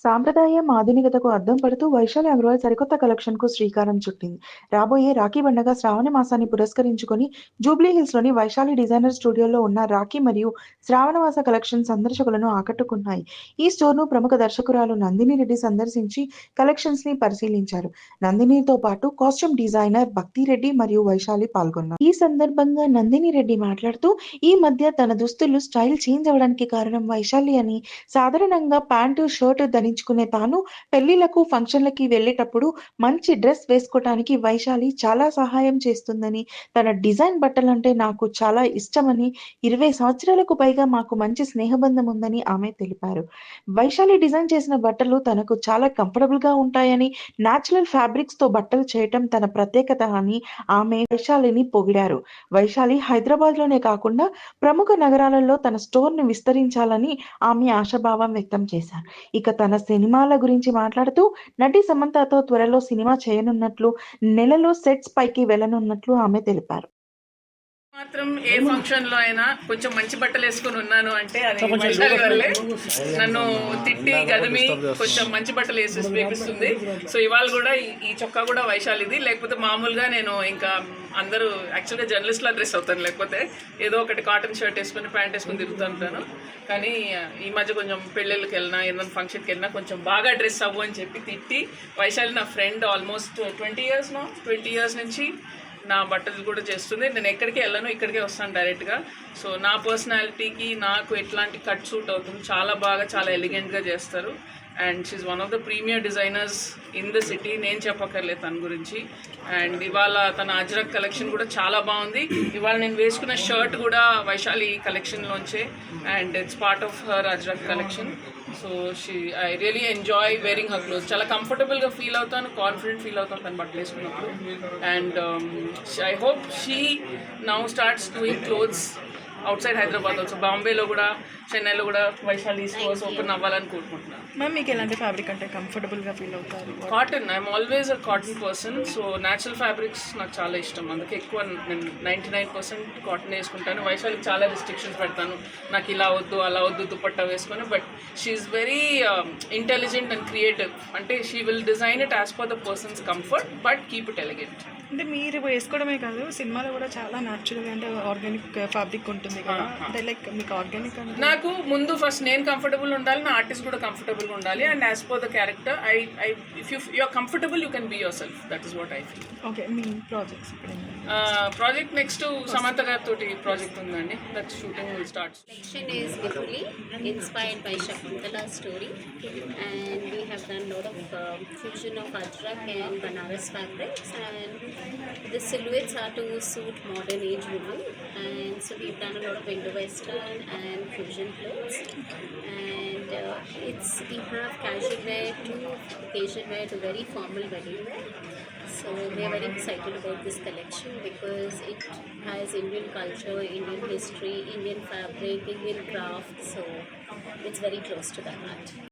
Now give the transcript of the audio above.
సాంప్రదాయం, ఆధునికతకు అద్దం పడుతూ వైశాలి అగర్వాల్ సరికొత్త కలెక్షన్‌కు శ్రీకారం చుట్టింది. రాబోయే రాఖీ పండగ శ్రావణ మాసాన్ని పురస్కరించుకొని జూబ్లీహిల్స్‌లోని వైశాలి డిజైనర్ స్టూడియోలో ఉన్న రాఖీ మరియు శ్రావణమాస కలెక్షన్ సందర్శకులను ఆకట్టుకున్నాయి. ఈ స్టోర్‌ను ప్రముఖ దర్శకురాలు నందిని రెడ్డి సందర్శించి కలెక్షన్స్‌ని పరిశీలించారు. నందినితో పాటు కాస్ట్యూమ్ డిజైనర్ భక్తి రెడ్డి మరియు వైశాలి పాల్గొన్నారు. ఈ సందర్భంగా నందిని రెడ్డి మాట్లాడుతూ, ఈ మధ్య తన దుస్తులు స్టైల్ చేంజ్ అవ్వడానికి కారణం వైశాలి అని, సాధారణంగా ప్యాంటు, షర్ట్ ధరించుకునే తాను పెళ్లిళ్లకు, ఫంక్షన్లకి వెళ్ళేటప్పుడు మంచి డ్రెస్ వేసుకోటానికి వైశాలి చాలా సహాయం చేస్తుందని, తన డిజైన్ బట్టలంటే నాకు చాలా ఇష్టమని, 20 సంవత్సరాలకు పైగా మాకు మంచి స్నేహబంధం ఉందని ఆమె తెలిపారు. వైశాలి డిజైన్ చేసిన బట్టలు తనకు చాలా కంఫర్టబుల్‌గా ఉంటాయని, నేచురల్ ఫ్యాబ్రిక్స్‌తో బట్టలు చేయటం తన ప్రత్యేకత అని ఆమె వైశాలిని పొగిడారు. వైశాలి హైదరాబాద్‌లోనే కాకుండా ప్రముఖ నగరాలలో తన స్టోర్‌ని విస్తరించాలని ఆమె ఆశాభావం వ్యక్తం చేశారు. ఇక తన సినిమాల గురించి మాట్లాడుతూ, నటి సమంతతో త్వరలో సినిమా చేయనున్నట్లు, నెలలో సెట్స్ పైకి వెళ్లనున్నట్లు ఆమె తెలిపారు. మాత్రం ఏ ఫంక్షన్ లో అయినా కొంచెం మంచి బట్టలు వేసుకుని ఉన్నాను అంటే అది వైశాలి వల్లే. నన్ను తిట్టి గదిమి కొంచెం మంచి బట్టలు వేపిస్తుంది. సో ఇవాళ కూడా ఈ చొక్కా కూడా వైశాలిది. లేకపోతే మామూలుగా నేను ఇంకా అందరూ యాక్చువల్గా జర్నలిస్ట్లా డ్రెస్ అవుతాను, లేకపోతే ఏదో ఒకటి కాటన్ షర్ట్ వేసుకుని ప్యాంట్ వేసుకుని తిరుగుతూ ఉంటాను. కానీ ఈ మధ్య కొంచెం పెళ్ళిళ్ళకి వెళ్ళినా ఏదైనా ఫంక్షన్కి వెళ్ళినా కొంచెం బాగా డ్రెస్ అవ్వు అని చెప్పి తిట్టి, వైశాలి నా ఫ్రెండ్ ఆల్మోస్ట్ 20 ఇయర్స్ నుంచి నా బట్టలు కూడా చేస్తుంది. నేను ఎక్కడికి వెళ్ళను, ఇక్కడికే వస్తాను డైరెక్ట్గా. సో నా పర్సనాలిటీకి నాకు ఎట్లాంటి కట్ సూట్ అవుతుంది, చాలా బాగా చాలా ఎలిగెంట్గా చేస్తారు. And she one of the premier designers in the city. నేను చెప్పక్కర్లేదు తన గురించి. అండ్ ఇవాళ తన అజ్రక్ కలెక్షన్ కూడా చాలా బాగుంది. ఇవాళ నేను వేసుకున్న షర్ట్ కూడా వైశాలి కలెక్షన్లోంచే, and it's part of her ajrakh collection. So I really enjoy wearing her clothes. చాలా కంఫర్టబుల్గా ఫీల్ అవుతాను, కాన్ఫిడెంట్ ఫీల్ అవుతాను తను బట్టలు వేసుకున్నప్పుడు. And I hope she now starts doing clothes outside Hyderabad also. బాంబేలో కూడా, చెన్నైలో కూడా వైశాలి స్టోర్స్ ఓపెన్ అవ్వాలని కోరుకుంటున్నాను. మ్యామ్, మీకు ఎలాంటి ఫ్యాబ్రిక్ అంటే కంఫర్టబుల్గా ఫీల్ అవుతారు? Cotton. I'm always a cotton person. So natural fabrics నాకు చాలా ఇష్టం. అందుకే ఎక్కువ నేను 99% కాటన్ వేసుకుంటాను. వైశాలికి చాలా రిస్ట్రిక్షన్స్ పెడతాను, నాకు ఇలా వద్దు అలా వద్దు దుపట్టా వేసుకొని. But she is very intelligent and creative. అంటే she will design it as per the person's comfort but keep it elegant. అంటే మీరు వేసుకోవడమే కాదు, సినిమాలో కూడా చాలా న్యాచురల్గా అంటే ఆర్గానిక్ ఫ్యాబ్రిక్ ఉంటుంది కదా, అంటే లైక్ మీకు ఆర్గానిక్ అంటే నాకు ముందు ఫస్ట్ నేను కంఫర్టబుల్ ఉండాలి, నా ఆర్టిస్ట్ కూడా కంఫర్టబుల్గా ఉండాలి. And as per the character if you are comfortable you can be yourself. That is what I feel. Okay, మీ ప్రాజెక్ట్స్ ప్రాజెక్ట్ నెక్స్ట్ సమంత గారితో ప్రాజెక్ట్ ఉందండి. That shooting will start. Collection is Bithuli, inspired by Shakuntala's story, and we have done a lot of fusion of Ajrak and Banaras fabrics, and the silhouettes are to suit modern age women, and so we've done a lot of Indo-Western and fusion clothes, and we have casual wear to occasion wear to very formal wedding wear. So we are very excited about this collection because it has Indian culture, Indian history, Indian fabric, Indian craft. So it's very close to that.